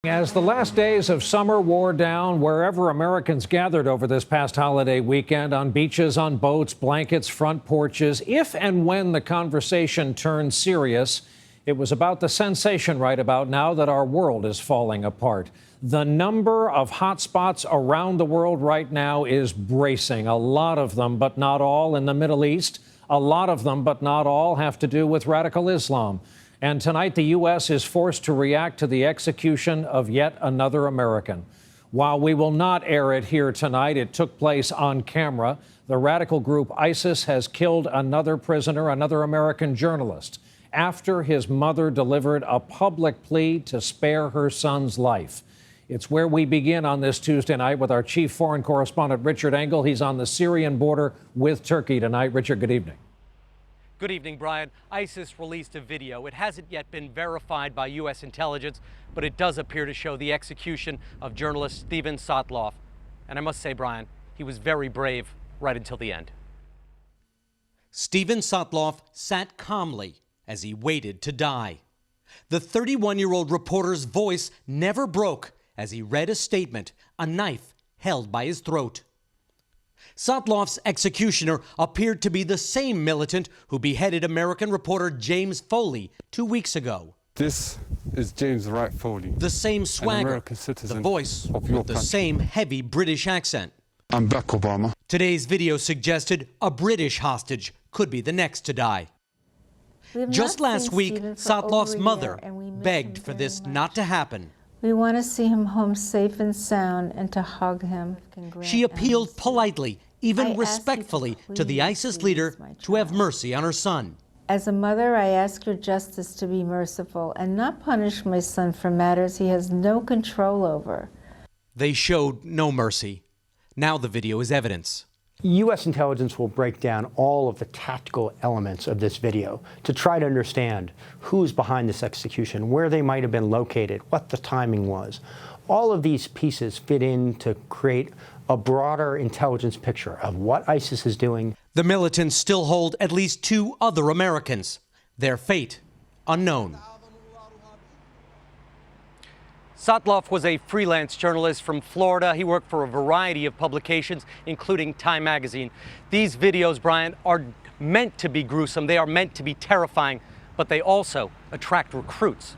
As the last days of summer wore down, wherever Americans gathered over this past holiday weekend, on beaches, on boats, blankets, front porches, if and when the conversation turned serious, it was about the sensation right about now that our world is falling apart. The number of hotspots around the world right now is bracing. A lot of them, but not all, in the Middle East. A lot of them, but not all, have to do with radical Islam. And tonight, the U.S. is forced to react to the execution of yet another American. While we will not air it here tonight, it took place on camera. The radical group ISIS has killed another prisoner, another American journalist, after his mother delivered a public plea to spare her son's life. It's where we begin on this Tuesday night with our chief foreign correspondent, Richard Engel. He's on the Syrian border with Turkey tonight. Richard, good evening. Good evening, Brian. ISIS released a video. It hasn't yet been verified by U.S. intelligence, but it does appear to show the execution of journalist Steven Sotloff. And I must say, Brian, he was very brave right until the end. Steven Sotloff sat calmly as he waited to die. The 31-year-old reporter's voice never broke as he read a statement, a knife held by his throat. Sotloff's executioner appeared to be the same militant who beheaded American reporter James Foley 2 weeks ago. This is James Wright Foley. The same swagger, the voice, with the same heavy British accent. I'm Barack Obama. Today's video suggested a British hostage could be the next to die. Just last week, Sotloff's mother begged for this not to happen. We want to see him home safe and sound and to hug him. She appealed politely, even respectfully, to the ISIS leader to have mercy on her son. As a mother, I ask your justice to be merciful and not punish my son for matters he has no control over. They showed no mercy. Now the video is evidence. U.S. intelligence will break down all of the tactical elements of this video to try to understand who's behind this execution, where they might have been located, what the timing was. All of these pieces fit in to create a broader intelligence picture of what ISIS is doing. The militants still hold at least 2 other Americans. Their fate unknown. Sotloff was a freelance journalist from Florida. He worked for a variety of publications, including Time magazine. These videos, Brian, are meant to be gruesome. They are meant to be terrifying, but they also attract recruits.